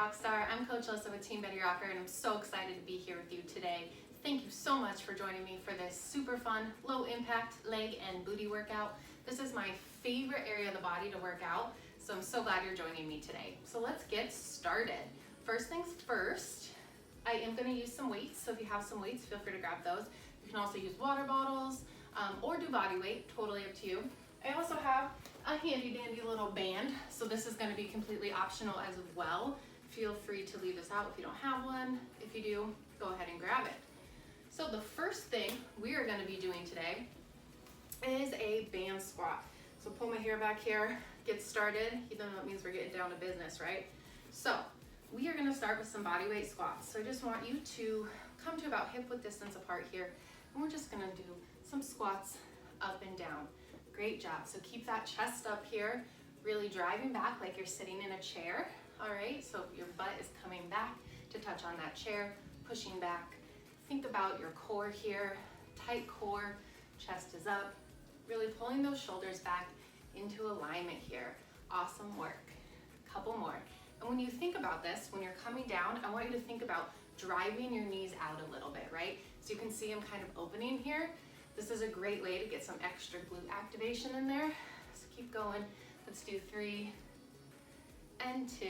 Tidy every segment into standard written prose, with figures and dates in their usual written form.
Rockstar. I'm Coach Alyssa with Team Betty Rocker, and I'm so excited to be here with you today. Thank you so much for joining me for this super fun, low impact leg and booty workout. This is my favorite area of the body to work out, so I'm so glad you're joining me today. So let's get started. First things first, I am going to use some weights, so if you have some weights, feel free to grab those. You can also use water bottles or do body weight, totally up to you. I also have a handy dandy little band, so this is going to be completely optional as well. Feel free to leave this out if you don't have one. If you do, go ahead and grab it. So the first thing we are going to be doing today is a band squat. So pull my hair back here, get started, even though it means we're getting down to business, right? So we are going to start with some body weight squats. So I just want you to come to about hip width distance apart here, and we're just going to do some squats up and down. Great job. So keep that chest up here, really driving back like you're sitting in a chair. All right, so your butt is coming back to touch on that chair, pushing back. Think about your core here, tight core, chest is up, really pulling those shoulders back into alignment here. Awesome work. Couple more. And when you think about this, when you're coming down, I want you to think about driving your knees out a little bit, right? So you can see I'm kind of opening here. This is a great way to get some extra glute activation in there. So keep going. Let's do 3 and 2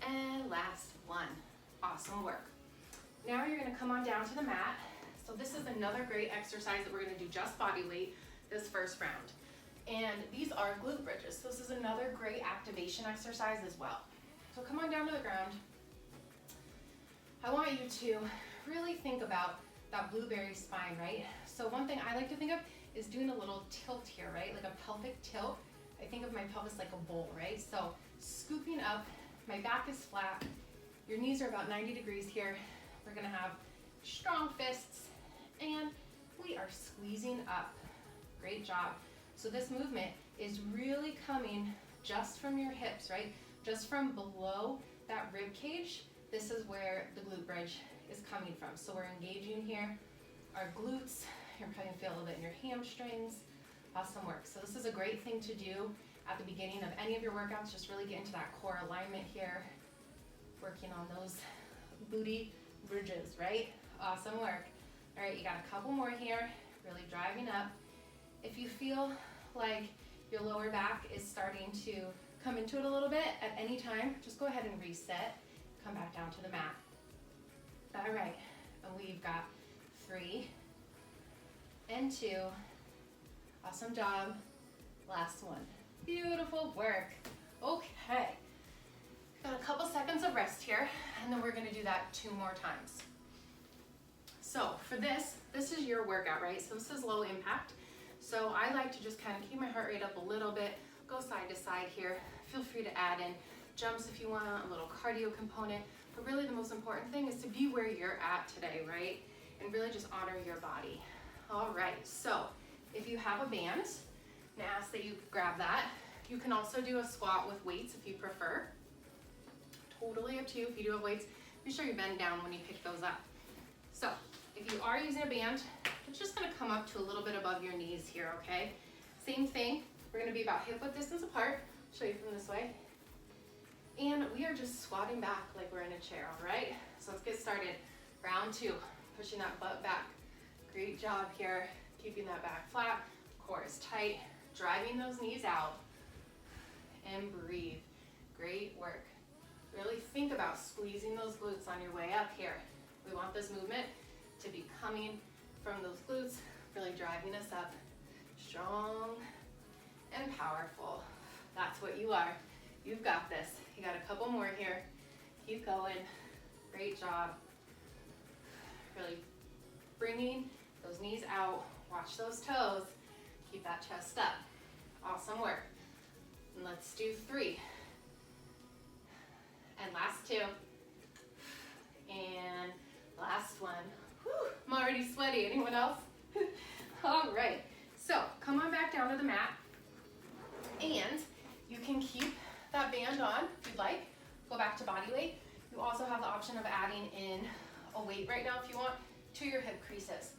and last 1. Awesome work. Now you're going to come on down to the mat. So this is another great exercise that we're going to do just body weight this first round. And these are glute bridges. So this is another great activation exercise as well. So come on down to the ground. I want you to really think about that blueberry spine, right? So one thing I like to think of is doing a little tilt here, right? Like a pelvic tilt. I think of my pelvis like a bowl, right? So scooping up, my back is flat, your knees are about 90 degrees here. We're gonna have strong fists, and we are squeezing up. Great job. So this movement is really coming just from your hips, right? Just from below that rib cage. This is where the glute bridge is coming from. So we're engaging here, our glutes. You're probably gonna feel a little bit in your hamstrings. Awesome work. So this is a great thing to do at the beginning of any of your workouts. Just really get into that core alignment here, working on those booty bridges, right? Awesome work. All right, you got a couple more here, really driving up. If you feel like your lower back is starting to come into it a little bit at any time, just go ahead and reset, come back down to the mat. All right, and we've got 3 and 2. Awesome job. Last one. Beautiful work. Okay, got a couple seconds of rest here, and then we're gonna do that 2 more times. So for this is your workout, right? So this is low impact. So I like to just kind of keep my heart rate up a little bit, go side to side here. Feel free to add in jumps if you want, a little cardio component. But really the most important thing is to be where you're at today, right? And really just honor your body. All right, so if you have a band, I'm gonna ask that you grab that. You can also do a squat with weights if you prefer. Totally up to you. If you do have weights, be sure you bend down when you pick those up. So if you are using a band, it's just gonna come up to a little bit above your knees here, okay? Same thing, we're gonna be about hip width distance apart. I'll show you from this way. And we are just squatting back like we're in a chair, all right? So let's get started. Round 2, pushing that butt back. Great job here, keeping that back flat, core is tight, driving those knees out, and breathe. Great work. Really think about squeezing those glutes on your way up here. We want this movement to be coming from those glutes, really driving us up. Strong and powerful. That's what you are. You've got this. You got a couple more here. Keep going. Great job. Really bringing those knees out. Watch those toes. Keep that chest up. Awesome work. And let's do 3. And last 2. And last one. Whew, I'm already sweaty. Anyone else? All right. So come on back down to the mat. And you can keep that band on if you'd like. Go back to body weight. You also have the option of adding in a weight right now if you want to your hip creases.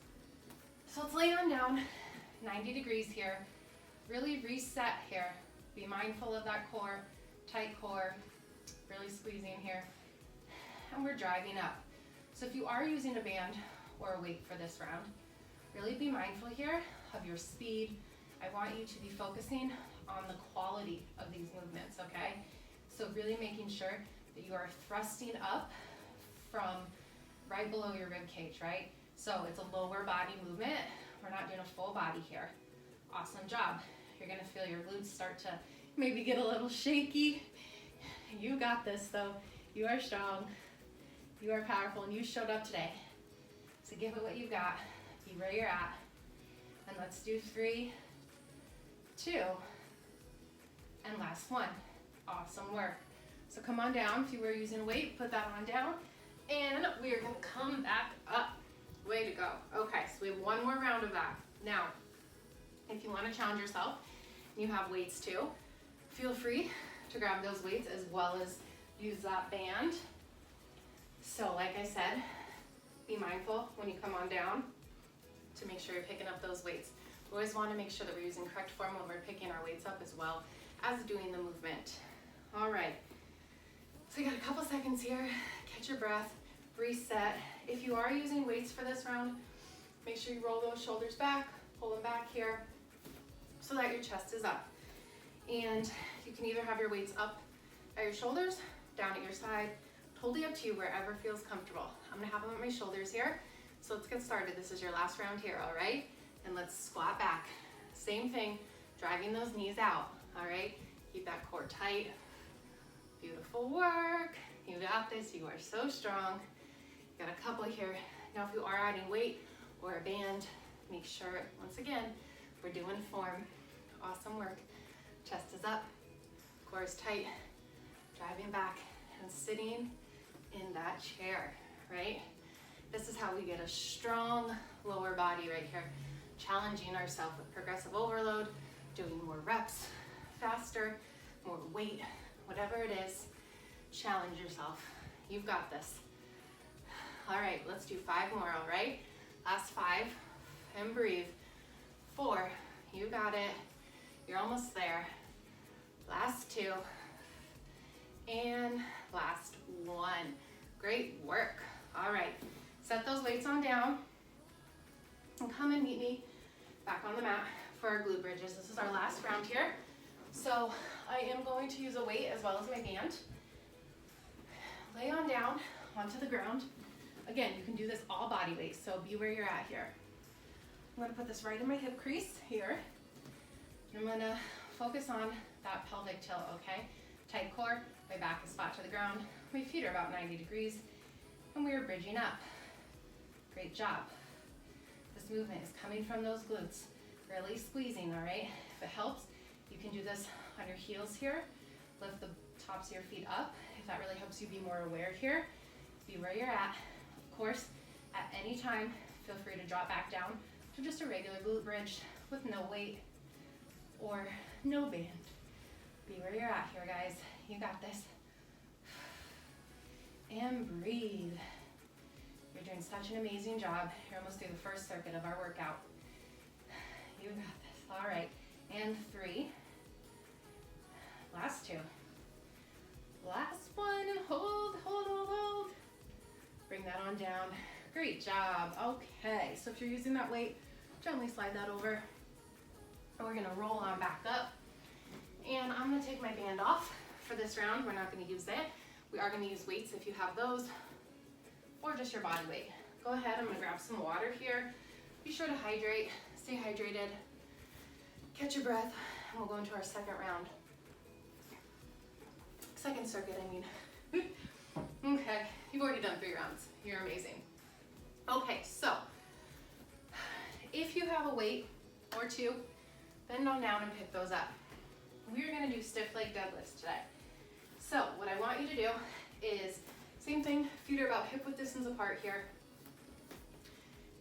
So let's lay on down, 90 degrees here. Really reset here. Be mindful of that core, tight core. Really really squeezing here. And we're driving up. So if you are using a band or a weight for this round, really be mindful here of your speed. I want you to be focusing on the quality of these movements, okay? So really making sure that you are thrusting up from right below your rib cage, right? So it's a lower body movement. We're not doing a full body here. Awesome job. You're gonna feel your glutes start to maybe get a little shaky. You got this though. You are strong. You are powerful, and you showed up today. So give it what you got. Be where you're at. And let's do 3, 2, and last one. Awesome work. So come on down. If you were using a weight, put that on down. And we are gonna come back up. Way to go. Okay, so we have one more round of that. Now, if you wanna challenge yourself, you have weights too, feel free to grab those weights as well as use that band. So like I said, be mindful when you come on down to make sure you're picking up those weights. We always want to make sure that we're using correct form when we're picking our weights up as well as doing the movement. All right, so you got a couple seconds here, catch your breath, reset. If you are using weights for this round, make sure you roll those shoulders back, pull them back here so that your chest is up. And you can either have your weights up at your shoulders, down at your side, totally up to you, wherever feels comfortable. I'm gonna have them at my shoulders here. So let's get started. This is your last round here, all right? And let's squat back. Same thing, driving those knees out, all right? Keep that core tight. Beautiful work. You got this, you are so strong. You got a couple here. Now if you are adding weight or a band, make sure, once again, we're doing form. Awesome work. Chest is up, core is tight, driving back and sitting in that chair, right? This is how we get a strong lower body right here. Challenging ourselves with progressive overload, doing more reps, faster, more weight, whatever it is, challenge yourself. You've got this. All right, let's do 5 more, all right? Last 5, and breathe. 4, you got it. You're almost there. Last 2, and last 1. Great work. All right, set those weights on down and come and meet me back on the mat for our glute bridges. This is our last round here. So I am going to use a weight as well as my band. Lay on down onto the ground. Again, you can do this all body weight, so be where you're at here. I'm gonna put this right in my hip crease here. I'm gonna focus on that pelvic tilt, okay? Tight core, my back is flat to the ground, my feet are about 90 degrees, and we are bridging up. Great job. This movement is coming from those glutes, really squeezing, all right? If it helps, you can do this on your heels here. Lift the tops of your feet up. If that really helps you be more aware here, be where you're at. Of course, at any time, feel free to drop back down to just a regular glute bridge with no weight or no band. Be where you're at here, guys. You got this. And breathe. You're doing such an amazing job. You're almost through the first circuit of our workout. You got this. All right. And 3. Last 2. Last one. Hold, hold, hold, hold. Bring that on down. Great job. Okay. So if you're using that weight, gently slide that over. And we're going to roll on back up. And I'm going to take my band off for this round. We're not going to use it. We are going to use weights if you have those, or just your body weight. Go ahead, I'm going to grab some water here. Be sure to hydrate, stay hydrated, catch your breath, and we'll go into our second round. Second circuit, I mean. Okay, you've already done 3 rounds. You're amazing. Okay, so if you have a weight or 2, bend on down and pick those up. We're going to do stiff leg deadlifts today. So what I want you to do is, same thing, feet are about hip width distance apart here.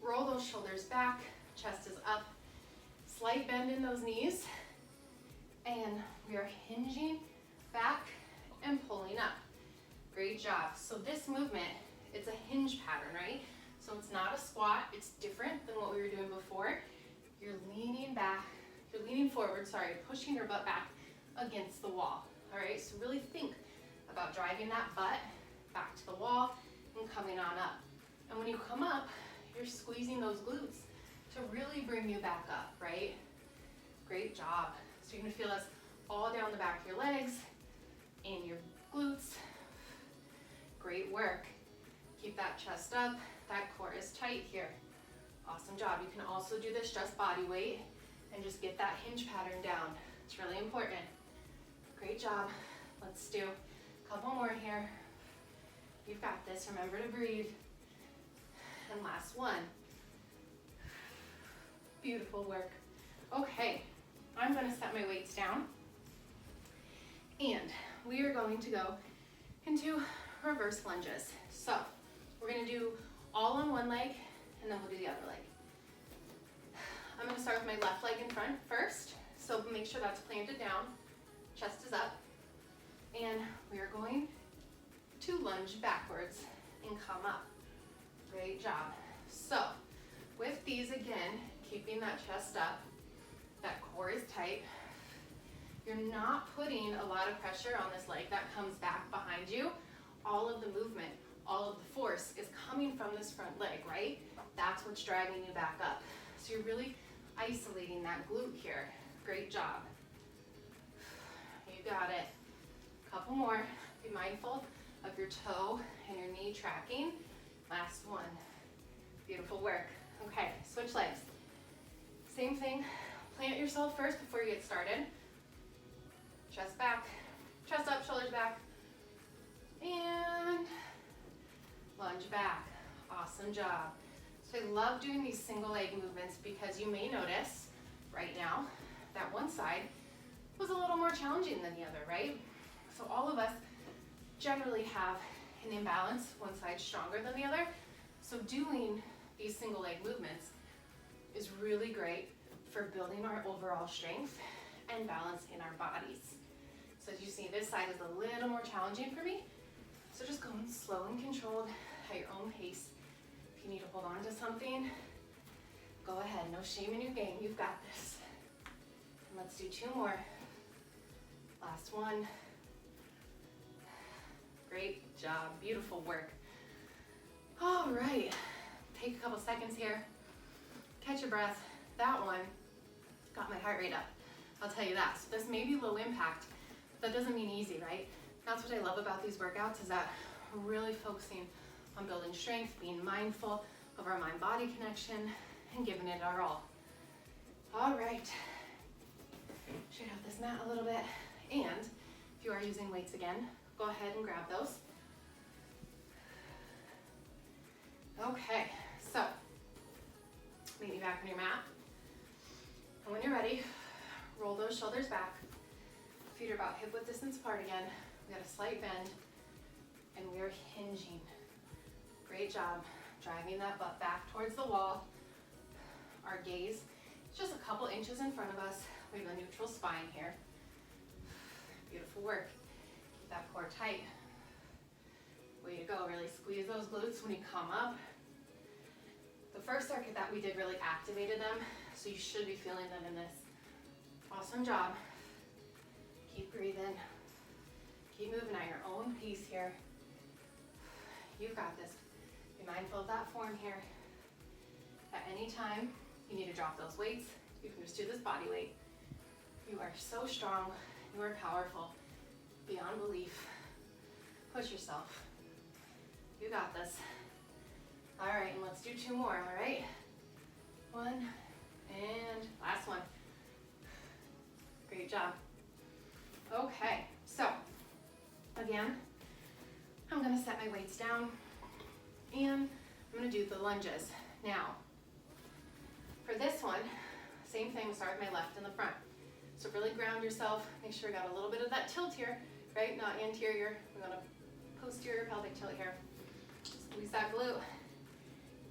Roll those shoulders back, chest is up, slight bend in those knees, and we are hinging back and pulling up. Great job. So this movement, it's a hinge pattern, right? So it's not a squat, it's different than what we were doing before. You're leaning back, you're leaning forward, sorry, pushing your butt back against the wall. All right, so really think about driving that butt back to the wall and coming on up. And when you come up, you're squeezing those glutes to really bring you back up, right? Great job. So you're gonna feel this all down the back of your legs, in your glutes. Great work. Keep that chest up, that core is tight here. Awesome job. You can also do this just body weight and just get that hinge pattern down. It's really important. Great job. Let's do a couple more here. You've got this. Remember to breathe. And last one. Beautiful work. Okay, I'm going to set my weights down. And we are going to go into reverse lunges. So we're going to do all on one leg, and then we'll do the other leg. I'm going to start with my left leg in front first. So make sure that's planted down. Chest is up. And we are going to lunge backwards and come up. Great job. So with these, again, keeping that chest up, that core is tight. You're not putting a lot of pressure on this leg that comes back behind you. All of the movement, all of the force is coming from this front leg, right? That's what's driving you back up. So you're really isolating that glute here. Great job. You got it. Couple more. Be mindful of your toe and your knee tracking. Last one. Beautiful work. Okay, switch legs. Same thing. Plant yourself first before you get started. Chest back, chest up, shoulders back, and lunge back. Awesome job. So I love doing these single leg movements because you may notice right now that one side was a little more challenging than the other, right? So all of us generally have an imbalance, one side stronger than the other. So doing these single leg movements is really great for building our overall strength and balance in our bodies. So as you see, this side is a little more challenging for me. So just go slow and controlled at your own pace. If you need to hold on to something, go ahead. No shame in your game. You've got this. And let's do two more. Last one. Great job. Beautiful work. All right. Take a couple seconds here. Catch your breath. That one got my heart rate up. I'll tell you that. So this may be low impact. That doesn't mean easy, right? That's what I love about these workouts is that we're really focusing on building strength, being mindful of our mind-body connection, and giving it our all. All right. Straight out this mat a little bit. And if you are using weights again, go ahead and grab those. Okay, so meet me back on your mat. And when you're ready, roll those shoulders back. Feet are about hip width distance apart again. We got a slight bend, and we are hinging. Great job. Driving that butt back towards the wall. Our gaze is just a couple inches in front of us. We have a neutral spine here. Beautiful work. Keep that core tight. Way to go. Really squeeze those glutes when you come up. The first circuit that we did really activated them, so you should be feeling them in this. Awesome job. Keep breathing. Keep moving at your own pace here. You've got this. Be mindful of that form here. At any time you need to drop those weights, you can just do this body weight. You are so strong. You are powerful. Beyond belief. Push yourself. You got this. All right, and let's do two more, all right? One, and last one. Great job. Okay, so again, I'm gonna set my weights down and I'm gonna do the lunges. Now, for this one, same thing, start with my left in the front. So really ground yourself, make sure you got a little bit of that tilt here, right? Not anterior, we're gonna posterior pelvic tilt here. Squeeze that glute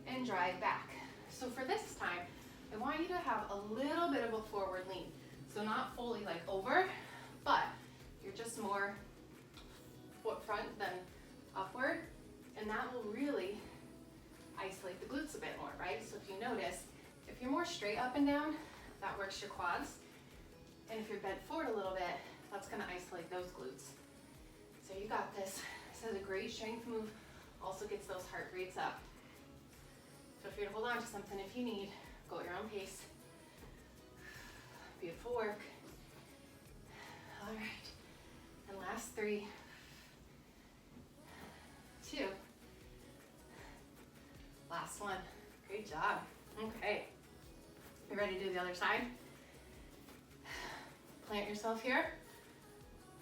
and drive back. So for this time, I want you to have a little bit of a forward lean. So not fully like over, but you're just more foot front than upward, and that will really isolate the glutes a bit more, right? So if you notice, if you're more straight up and down, that works your quads, and if you're bent forward a little bit, that's gonna isolate those glutes. So you got this. This is a great strength move. Also gets those heart rates up. Feel free to hold on to something if you need. Go at your own pace. Beautiful work. All right. And last 3, 2. Last one. Great job. Okay. You ready to do the other side? Plant yourself here.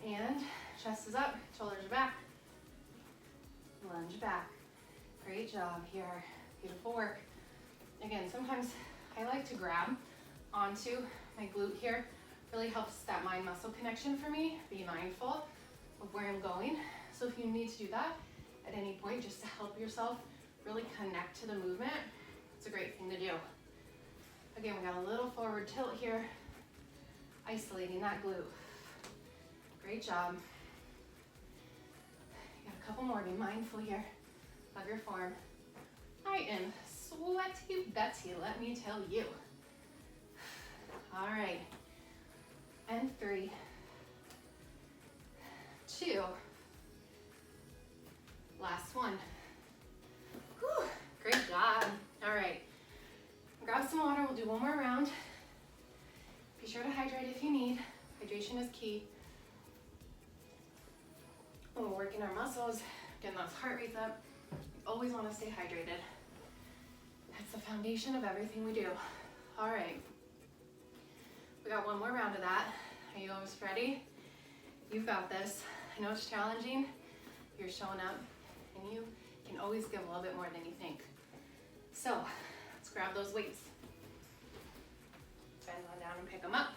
And chest is up, shoulders are back. Lunge back. Great job here. Beautiful work. Again, sometimes I like to grab onto my glute here. Really helps that mind-muscle connection for me. Be mindful of where I'm going. So if you need to do that at any point, just to help yourself really connect to the movement, it's a great thing to do. Again, we got a little forward tilt here, isolating that glute. Great job. You got a couple more. Be mindful here of your form. I am sweaty Betsy, let me tell you. All right. And 3, 2. Last one. Whew, great job. All right. Grab some water. We'll do one more round. Be sure to hydrate if you need. Hydration is key. When we're working our muscles, getting those heart rates up, you always want to stay hydrated. That's the foundation of everything we do. All right. We got one more round of that. Are you almost ready? You've got this. I know it's challenging. You're showing up, and you can always give a little bit more than you think. So let's grab those weights. Bend on down and pick them up.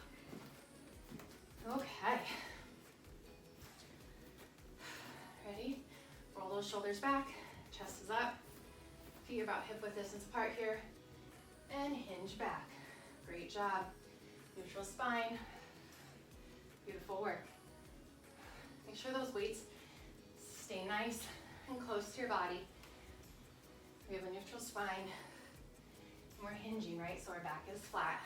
Okay. Ready? Roll those shoulders back. Chest is up. Feet are about hip width distance apart here. And hinge back. Great job. Neutral spine. Beautiful work. Make sure those weights stay nice and close to your body. We have a neutral spine. And we're hinging, right? So our back is flat.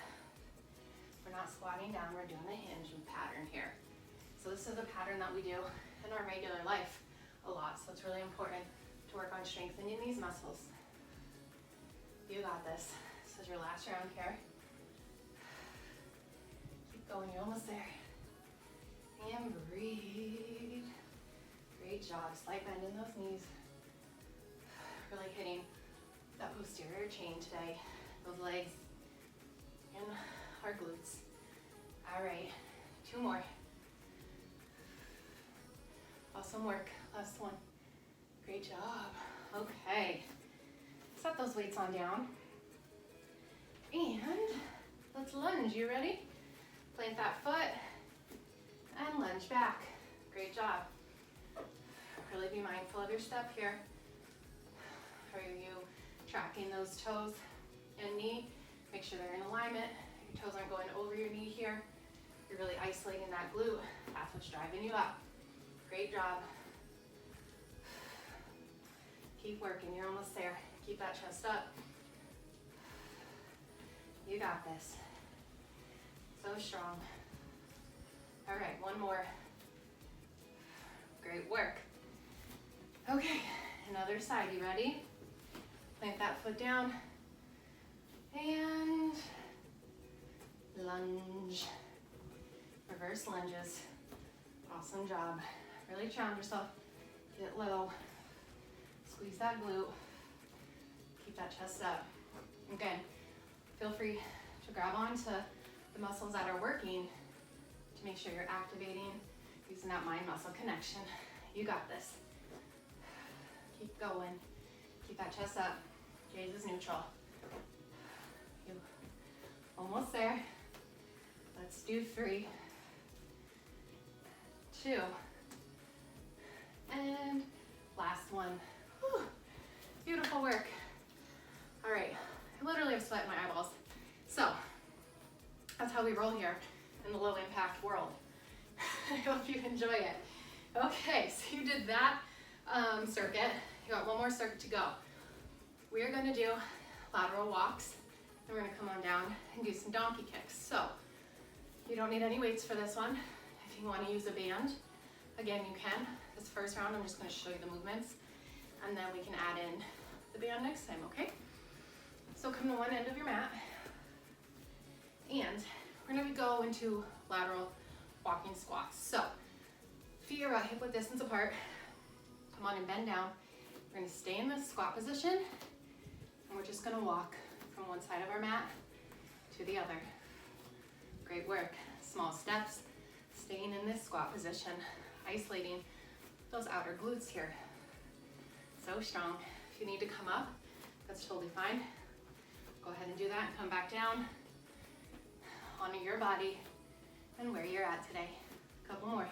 We're not squatting down, we're doing the hinge pattern here. So this is a pattern that we do in our regular life a lot. So it's really important to work on strengthening these muscles. You got this. This is your last round here. Keep going, you're almost there. And breathe. Great job. Slight bend in those knees. Really hitting that posterior chain today. Those legs and our glutes. All right, 2 more. Awesome work. Last one. Great job. Okay. Set those weights on down. And let's lunge. You ready? Plant that foot and lunge back. Great job. Really be mindful of your step here. Are you tracking those toes and knee? Make sure they're in alignment. Your toes aren't going over your knee here. You're really isolating that glute. That's what's driving you up. Great job. Keep working, you're almost there. Keep that chest up. You got this. So strong. All right, one more. Great work. Okay, another side, you ready? Plant that foot down. And lunge. Reverse lunges. Awesome job. Really challenge yourself. Get low. Squeeze that glute. Keep that chest up. Again, feel free to grab onto the muscles that are working to make sure you're activating, using that mind-muscle connection. You got this. Keep going. Keep that chest up. Gaze is neutral. You almost there. Let's do 3, 2, and last one. Whew. Beautiful work. All right, I literally have sweat in my eyeballs. So that's how we roll here in the low impact world. I hope you enjoy it. Okay, so you did that circuit. You got one more circuit to go. We are gonna do lateral walks, and we're gonna come on down and do some donkey kicks. So you don't need any weights for this one. If you wanna use a band, again, you can. This first round, I'm just gonna show you the movements, and then we can add in the band next time, okay? So come to one end of your mat, and we're gonna go into lateral walking squats. So feet are hip width distance apart. Come on and bend down. We're gonna stay in this squat position, and we're just gonna walk from one side of our mat to the other. Great work. Small steps, staying in this squat position, isolating those outer glutes here. So strong. If you need to come up, that's totally fine. Go ahead and do that and come back down. Honor your body and where you're at today. A couple more.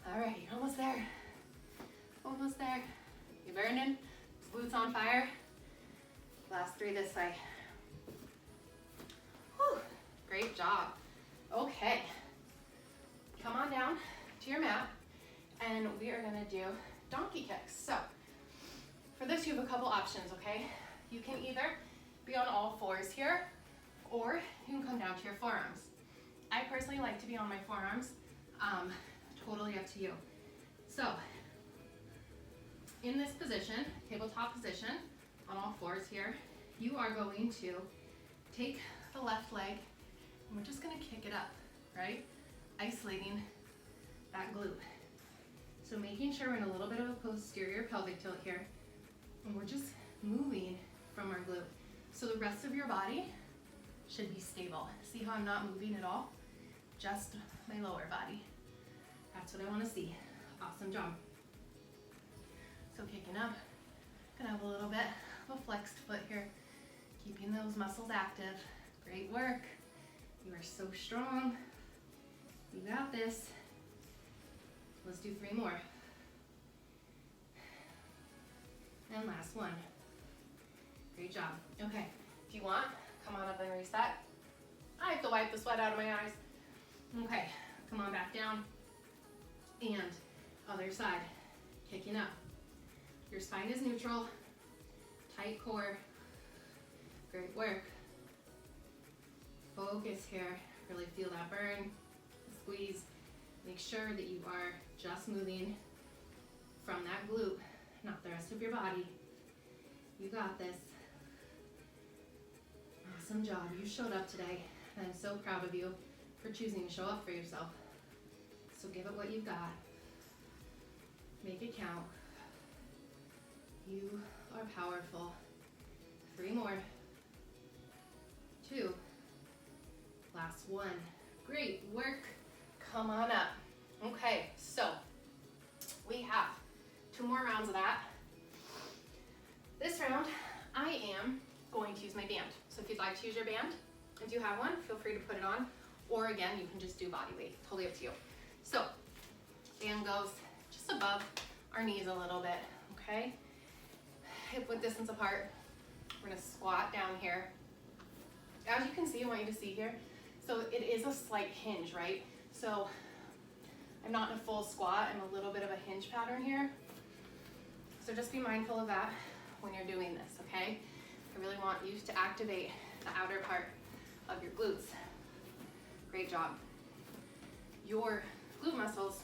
All right, you're almost there. Almost there. You burning? Glutes on fire. Last 3 this way. Whew, great job. Okay, come on down to your mat, and we are gonna do donkey kicks. So for this, you have a couple options, okay? You can either be on all fours here, or you can come down to your forearms. I personally like to be on my forearms, totally up to you. So in this position, tabletop position, on all fours here, you are going to take the left leg, and we're just gonna kick it up, right? Isolating that glute. So making sure we're in a little bit of a posterior pelvic tilt here, and we're just moving from our glute. So the rest of your body should be stable. See how I'm not moving at all? Just my lower body. That's what I wanna see. Awesome job. So kicking up, gonna have a little bit of a flexed foot here, keeping those muscles active. Great work. You are so strong. You got this. Let's do 3 more. And last one. Great job. Okay, if you want, come on up and reset. I have to wipe the sweat out of my eyes. Okay, come on back down. And other side, kicking up. Your spine is neutral, tight core. Great work. Focus here, really feel that burn, squeeze. Make sure that you are just moving from that glute, not the rest of your body. You got this. Awesome job, you showed up today, and I'm so proud of you for choosing to show up for yourself. So give it what you've got. Make it count. You are powerful. 3 more. 2. Last one. Great work. Come on up. Okay, so we have 2 more rounds of that. This round, I am going to use my band. So if you'd like to use your band, if you have one, feel free to put it on. Or again, you can just do body weight. Totally up to you. So band goes just above our knees a little bit, okay? Hip width distance apart. We're gonna squat down here. As you can see, I want you to see here, so it is a slight hinge, right? So I'm not in a full squat, I'm a little bit of a hinge pattern here. So just be mindful of that when you're doing this, okay? I really want you to activate the outer part of your glutes. Great job. Your glute muscles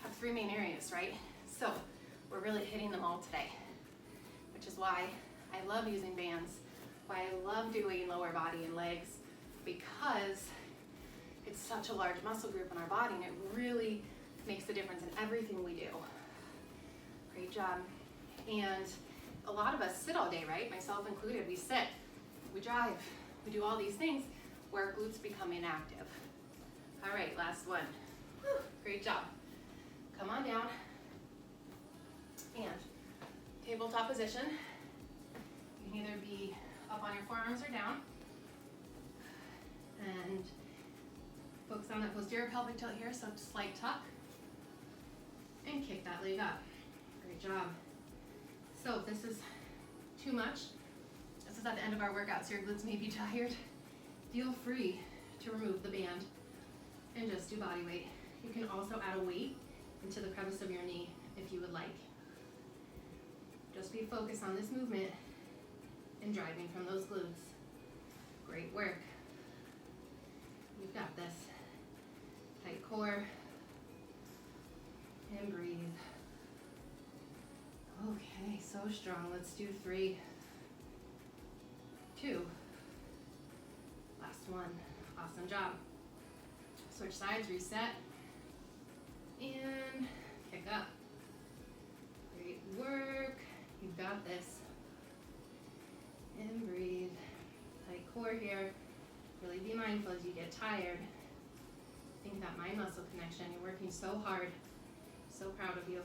have 3 main areas, right? So we're really hitting them all today, which is why I love using bands, why I love doing lower body and legs, because it's such a large muscle group in our body, and it really makes a difference in everything we do. Great job. And a lot of us sit all day, right? Myself included. We sit, we drive, we do all these things where our glutes become inactive. All right, last one. Whew, great job. Come on down. And tabletop position. You can either be up on your forearms or down. And focus on that posterior pelvic tilt here, so slight tuck. And kick that leg up. Great job. So if this is too much, this is at the end of our workout, so your glutes may be tired. Feel free to remove the band and just do body weight. You can also add a weight into the crevice of your knee if you would like. Just be focused on this movement and driving from those glutes. Great work. You've got this. Tight core. And breathe. Okay, so strong. Let's do 3, 2. Last one. Awesome job. Switch sides, reset, and pick up. Great work. You've got this. And breathe. Tight core here. Really be mindful as you get tired. Think that mind-muscle connection. You're working so hard. So proud of you.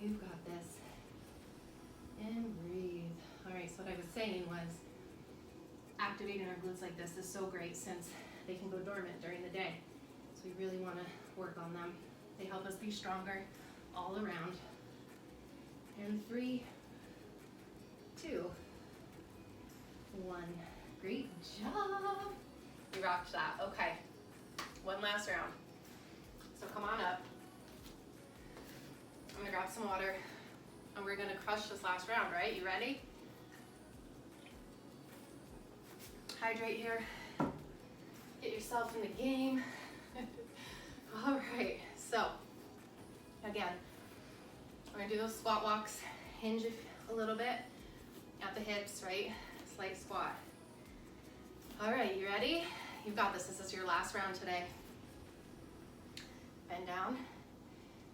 You've got this. And breathe. All right, so what I was saying was activating our glutes like this is so great since they can go dormant during the day. So we really want to work on them. They help us be stronger all around. And 3, 2, 1. Great job. You rocked that. Okay. One last round. So come on up. I'm gonna grab some water and we're gonna crush this last round, right? You ready? Hydrate here. Get yourself in the game. All right, so again, we're gonna do those squat walks. Hinge a little bit at the hips, right? Slight squat. All right, you ready? You've got this. This is your last round today. Bend down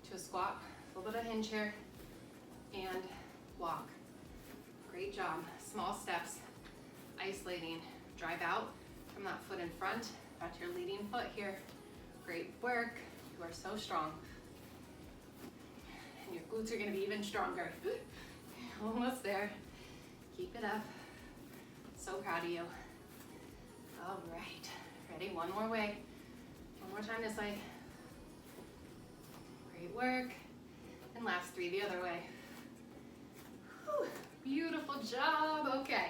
to a squat, a little bit of hinge here, and walk. Great job. Small steps, isolating. Drive out from that foot in front, back to your leading foot here. Great work. You are so strong. And your glutes are going to be even stronger. Almost there. Keep it up. So proud of you. All right. Ready? One more way. One more time this way. Great work. And last 3 the other way. Whew. Beautiful job. Okay.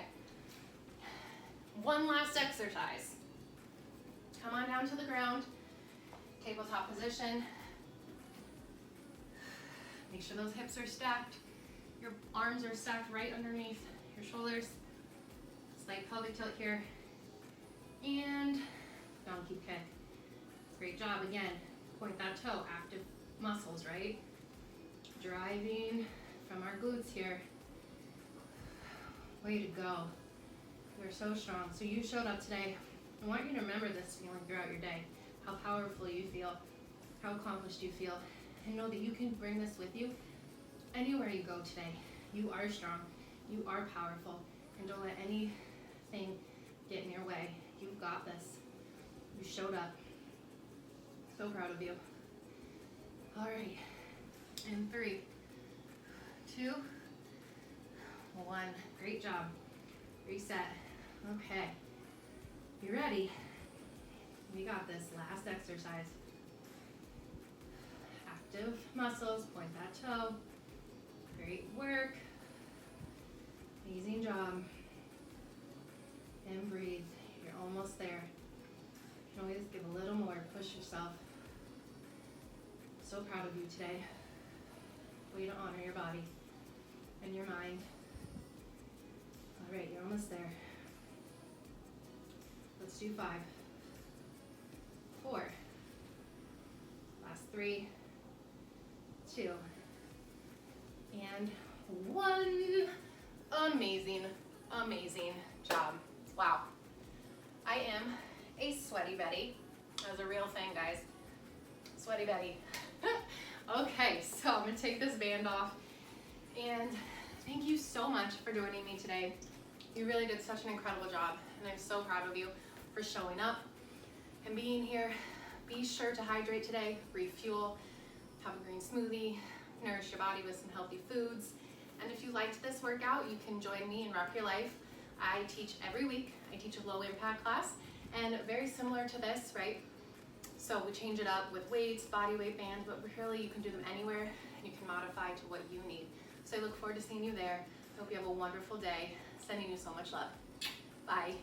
One last exercise. Come on down to the ground. Tabletop position. Make sure those hips are stacked. Your arms are stacked right underneath your shoulders. Slight pelvic tilt here. And donkey kick. Great job. Again, point that toe. Active muscles, right? Driving from our glutes here. Way to go. You're so strong. So you showed up today. I want you to remember this feeling throughout your day. How powerful you feel. How accomplished you feel. And know that you can bring this with you anywhere you go today. You are strong. You are powerful. And don't let anything get in your way. You've got this. You showed up. So proud of you. All right. And 3, 2, 1. Great job. Reset. Okay. You ready? We got this. Last exercise. Active muscles. Point that toe. Great work. Amazing job. And breathe. You're almost there. You can always give a little more. Push yourself. So proud of you today. Way to honor your body and your mind. All right, you're almost there. Let's do 5, 4. Last 3, 2, and 1. Amazing, amazing job. Wow. I am a sweaty Betty. That was a real thing, guys. Sweaty Betty. Okay, so I'm gonna take this band off, and thank you so much for joining me today. You really did such an incredible job, and I'm so proud of you for showing up and being here. Be sure to hydrate today, refuel, have a green smoothie, nourish your body with some healthy foods. And if you liked this workout, you can join me in Rock Your Life. I teach every week. I teach a low impact class, and very similar to this, right? So we change it up with weights, body weight bands, but really you can do them anywhere, and you can modify to what you need. So I look forward to seeing you there. Hope you have a wonderful day. Sending you so much love. Bye.